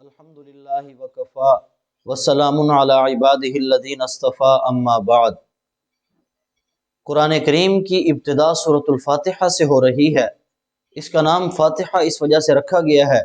الحمد للہ وکفا وسلام علی عبادہ الذین اصطفیٰ اما بعد۔ قرآن کریم کی ابتدا سورۃ الفاتحہ سے ہو رہی ہے۔ اس کا نام فاتحہ اس وجہ سے رکھا گیا ہے،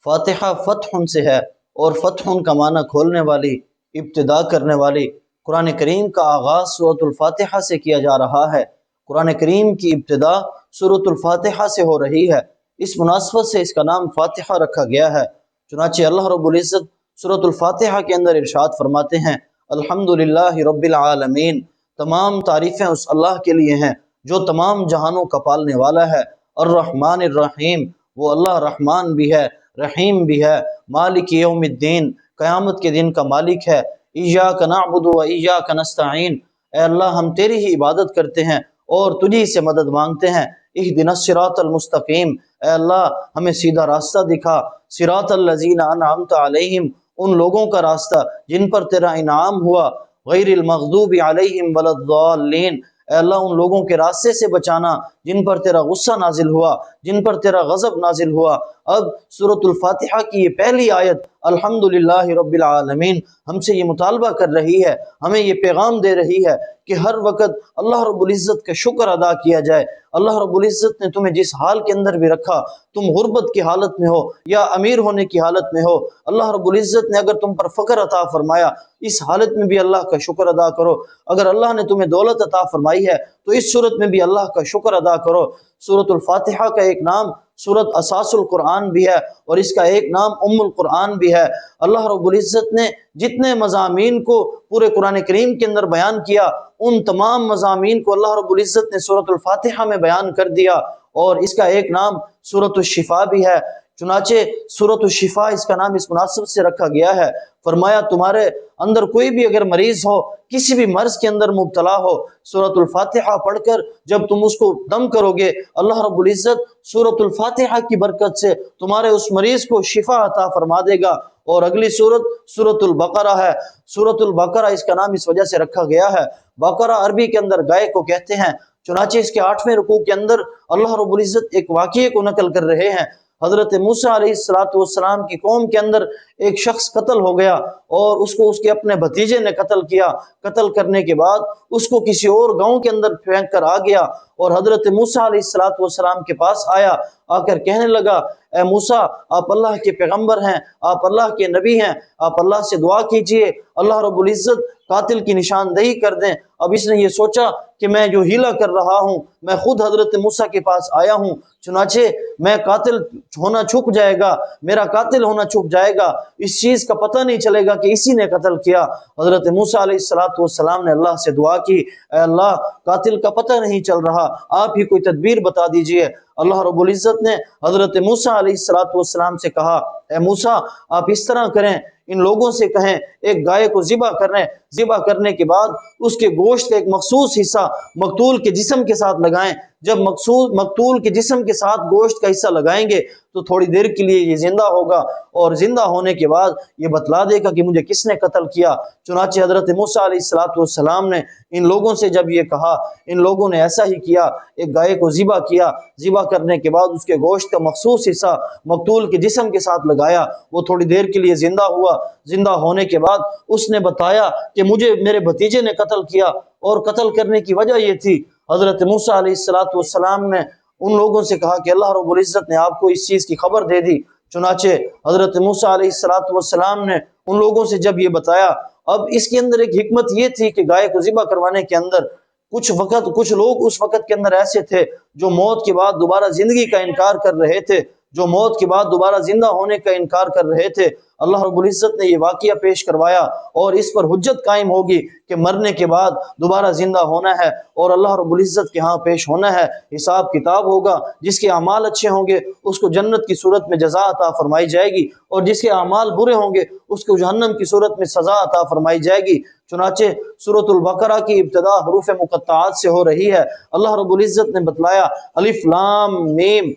فاتحہ فتح سے ہے، اور فتح کا معنی کھولنے والی، ابتدا کرنے والی۔ قرآن کریم کا آغاز سورۃ الفاتحہ سے کیا جا رہا ہے۔ قرآن کریم کی ابتدا سورۃ الفاتحہ سے ہو رہی ہے، اس مناسبت سے اس کا نام فاتحہ رکھا گیا ہے۔ چنانچہ اللہ رب العزت سورۃ الفاتحہ کے اندر ارشاد فرماتے ہیں، الحمدللہ رب العالمین، تمام تعریفیں اس اللہ کے لیے ہیں جو تمام جہانوں کا پالنے والا ہے۔ الرحمن الرحیم، وہ اللہ رحمان بھی ہے، رحیم بھی ہے۔ مالک یوم الدین، قیامت کے دن کا مالک ہے۔ ایاک نعبد و ایاک نستعین، اے اللہ ہم تیری ہی عبادت کرتے ہیں اور تجھی سے مدد مانگتے ہیں۔ اہدنا الصراط المستقیم، اے اللہ ہمیں سیدھا راستہ دکھا۔ صراط الذین انعمت علیہم، ان لوگوں کا راستہ جن پر تیرا انعام ہوا۔ غیر المغضوب علیہم ولا الضالین، اے اللہ ان لوگوں کے راستے سے بچانا جن پر تیرا غصہ نازل ہوا، جن پر تیرا غضب نازل ہوا۔ اب سورۃ الفاتحہ کی یہ پہلی آیت الحمدللہ رب العالمین ہم سے یہ مطالبہ کر رہی ہے، ہمیں یہ پیغام دے رہی ہے کہ ہر وقت اللہ رب العزت کا شکر ادا کیا جائے۔ اللہ رب العزت نے تمہیں جس حال کے اندر بھی رکھا، تم غربت کی حالت میں ہو یا امیر ہونے کی حالت میں ہو، اللہ رب العزت نے اگر تم پر فقر عطا فرمایا، اس حالت میں بھی اللہ کا شکر ادا کرو۔ اگر اللہ نے تمہیں دولت عطا فرمائی ہے تو اس صورت میں بھی اللہ کا شکر ادا کرو۔ سورۃ الفاتحہ کا ایک نام سورۃ اساس القرآن بھی ہے اور اس کا ایک نام ام القرآن بھی ہے۔ اللہ رب العزت نے جتنے مضامین کو پورے قرآن کریم کے اندر بیان کیا، ان تمام مضامین کو اللہ رب العزت نے سورۃ الفاتحہ میں بیان کر دیا، اور اس کا ایک نام سورۃ الشفا بھی ہے۔ چنانچہ سورۃ الشفا اس کا نام اس مناسبت سے رکھا گیا ہے، فرمایا تمہارے اندر کوئی بھی اگر مریض ہو، کسی بھی مرض کے اندر مبتلا ہو، سورۃ الفاتحہ پڑھ کر جب تم اس کو دم کرو گے، اللہ رب العزت سورۃ الفاتحہ کی برکت سے تمہارے اس مریض کو شفا عطا فرما دے گا۔ اور اگلی سورت سورۃ البقرہ ہے۔ سورۃ البقرہ اس کا نام اس وجہ سے رکھا گیا ہے، بقرہ عربی کے اندر گائے کو کہتے ہیں۔ چنانچہ اس کے 8ویں رکوع کے اندر اللہ رب العزت ایک واقعے کو نقل کر رہے ہیں۔ حضرت موسیٰ علیہ السلام کی قوم کے اندر ایک شخص قتل ہو گیا اور اس کو اس کے اپنے بھتیجے نے قتل کیا۔ قتل کرنے کے بعد اس کو کسی اور گاؤں کے اندر پھینک کر آ گیا اور حضرت موسیٰ علیہ السلام کے پاس آیا، آ کر کہنے لگا، اے موسیٰ آپ اللہ کے پیغمبر ہیں، آپ اللہ کے نبی ہیں، آپ اللہ سے دعا کیجئے، اللہ رب العزت قاتل کی نشاندہی کر دیں۔ اب اس نے یہ سوچا کہ میں جو ہیلا کر رہا ہوں، میں خود حضرت موسیٰ کے پاس آیا ہوں، چنانچہ میں قاتل ہونا چھپ جائے گا، میرا قاتل ہونا چھپ جائے گا، اس چیز کا پتہ نہیں چلے گا کہ اسی نے قتل کیا۔ حضرت موسیٰ علیہ السلام نے اللہ سے دعا کی، اے اللہ قاتل کا پتہ نہیں چل رہا، آپ ہی کوئی تدبیر بتا دیجئے۔ اللہ رب العزت نے حضرت موسیٰ علیہ السلام سے کہا، اے موسیٰ آپ اس طرح کریں، ان لوگوں سے کہیں ایک گائے کو ذبح کرنے کے بعد اس کے گوشت کا ایک مخصوص حصہ مقتول کے جسم کے ساتھ لگائیں۔ جب مقتول کے جسم کے ساتھ گوشت کا حصہ لگائیں گے تو تھوڑی دیر کے لیے یہ زندہ ہوگا، اور زندہ ہونے کے بعد یہ بتلا دے گا کہ مجھے کس نے قتل کیا۔ چنانچہ حضرت موسیٰ علیہ السلام نے ان لوگوں سے جب یہ کہا، ان لوگوں نے ایسا ہی کیا، ایک گائے کو ذبح کیا، ذبح کرنے کے بعد اس کے گوشت کا مخصوص حصہ مقتول کے جسم کے ساتھ لگایا، وہ تھوڑی دیر کے لیے زندہ ہوا۔ زندہ ہونے کے بعد اس نے بتایا کہ مجھے میرے بھتیجے نے قتل کیا، اور قتل کرنے کی وجہ یہ تھی۔ حضرت موسیٰ علیہ السلام نے ان لوگوں سے کہا کہ اللہ رب العزت نے آپ کو اس چیز کی خبر دے دی۔ چنانچہ حضرت موسیٰ علیہ السلام نے ان لوگوں سے جب یہ بتایا، اب اس کے اندر ایک حکمت یہ تھی کہ گائے کو ذبح کروانے کے اندر کچھ لوگ اس وقت کے اندر ایسے تھے جو موت کے بعد دوبارہ زندگی کا انکار کر رہے تھے، جو موت کے بعد دوبارہ زندہ ہونے کا انکار کر رہے تھے۔ اللہ رب العزت نے یہ واقعہ پیش کروایا اور اس پر حجت قائم ہوگی کہ مرنے کے بعد دوبارہ زندہ ہونا ہے اور اللہ رب العزت کے ہاں پیش ہونا ہے، حساب کتاب ہوگا۔ جس کے اعمال اچھے ہوں گے اس کو جنت کی صورت میں جزا عطا فرمائی جائے گی، اور جس کے اعمال برے ہوں گے اس کو جہنم کی صورت میں سزا عطا فرمائی جائے گی۔ چنانچہ سورۃ البقرہ کی ابتدا حروف مقطعات سے ہو رہی ہے۔ اللہ رب العزت نے بتلایا، الف لام میم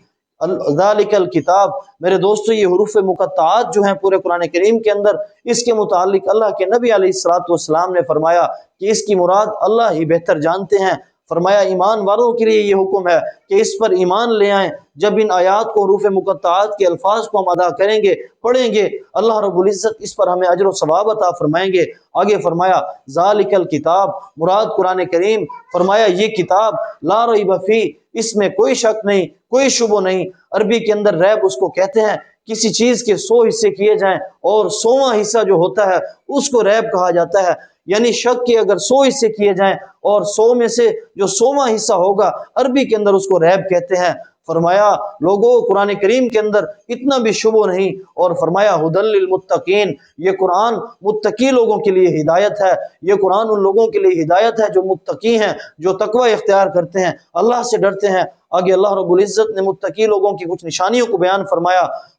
ذالک الکتاب، میرے دوستو یہ حروف مقطعات جو ہیں پورے قرآن کریم کے اندر، اس کے متعلق اللہ کے نبی علیہ السلام نے فرمایا کہ اس کی مراد اللہ ہی بہتر جانتے ہیں۔ فرمایا ایمان والوں کے لیے یہ حکم ہے کہ اس پر ایمان لے آئیں۔ جب ان آیات کو حروف مقطعات کے الفاظ کو ہم ادا کریں گے، پڑھیں گے، اللہ رب العزت اس پر ہمیں اجر و ثواب عطا فرمائیں گے۔ آگے فرمایا ذالک الکتاب، مراد قرآن کریم، فرمایا یہ کتاب لا ریب فیہ، اس میں کوئی شک نہیں، کوئی شبہ نہیں۔ عربی کے اندر ریب اس کو کہتے ہیں کسی چیز کے 100 حصے کیے جائیں اور 100واں حصہ جو ہوتا ہے اس کو ریب کہا جاتا ہے۔ یعنی شک کے اگر 100 حصے کیے جائیں اور 100 میں سے جو 100واں حصہ ہوگا، عربی کے اندر اس کو ریب کہتے ہیں۔ فرمایا لوگوں قرآن کریم کے اندر اتنا بھی شبہ نہیں، اور فرمایا ھدی للمتقین، یہ قرآن متقی لوگوں کے لیے ہدایت ہے۔ یہ قرآن ان لوگوں کے لیے ہدایت ہے جو متقی ہیں، جو تقوی اختیار کرتے ہیں، اللہ سے ڈرتے ہیں۔ آگے اللہ رب العزت نے متقی لوگوں کی کچھ نشانیوں کو بیان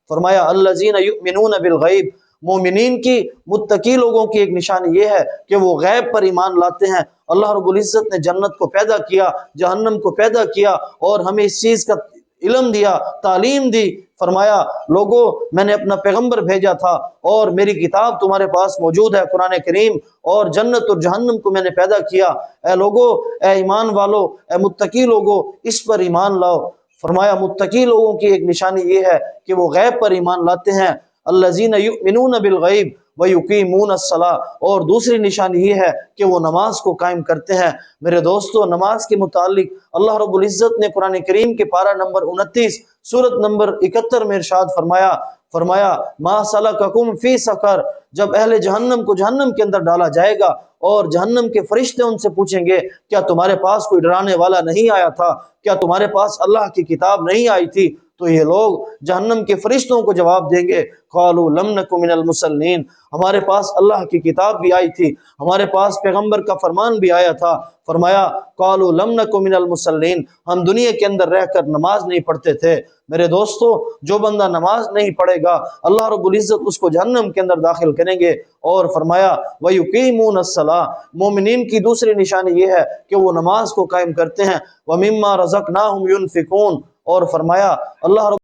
فرمایا الذین یؤمنون بالغیب، مومنین کی، متقی لوگوں کی ایک نشانی یہ ہے کہ وہ غیب پر ایمان لاتے ہیں۔ اللہ رب العزت نے جنت کو پیدا کیا، جہنم کو پیدا کیا، اور ہمیں اس چیز کا علم دیا، تعلیم دی۔ فرمایا لوگو میں نے اپنا پیغمبر بھیجا تھا اور میری کتاب تمہارے پاس موجود ہے، قرآن کریم، اور جنت اور جہنم کو میں نے پیدا کیا۔ اے لوگو، اے ایمان والو، اے متقی لوگو، اس پر ایمان لاؤ۔ فرمایا متقی لوگوں کی ایک نشانی یہ ہے کہ وہ غیب پر ایمان لاتے ہیں۔ الذین یؤمنون بالغیب ویقیمون الصلاۃ، اور دوسری نشانی یہ ہے کہ وہ نماز کو قائم کرتے ہیں۔ میرے دوستو، نماز کے متعلق اللہ رب العزت نے قرآن کریم کے پارہ نمبر 29 سورت نمبر 71 میں ارشاد فرمایا ما سلککم فی سقر، جب اہل جہنم کو جہنم کے اندر ڈالا جائے گا اور جہنم کے فرشتے ان سے پوچھیں گے کیا تمہارے پاس کوئی ڈرانے والا نہیں آیا تھا، کیا تمہارے پاس اللہ کی کتاب نہیں آئی تھی، تو یہ لوگ جہنم کے فرشتوں کو جواب دیں گے قالوا لم نک من المصلین، ہمارے پاس اللہ کی کتاب بھی آئی تھی، ہمارے پاس پیغمبر کا فرمان بھی آیا تھا۔ فرمایا قالوا لم نک من المصلین، ہم دنیا کے اندر رہ کر نماز نہیں پڑھتے تھے۔ میرے دوستو، جو بندہ نماز نہیں پڑھے گا اللہ رب العزت اس کو جہنم کے اندر داخل کریں گے۔ اور فرمایا وَيُقِيمُونَ الصَّلَاةَ، مومنین کی دوسری نشانی یہ ہے کہ وہ نماز کو قائم کرتے ہیں۔ وَمِمَّا رَزَقْنَاهُمْ يُنْفِقُونَ، اور فرمایا اللہ رب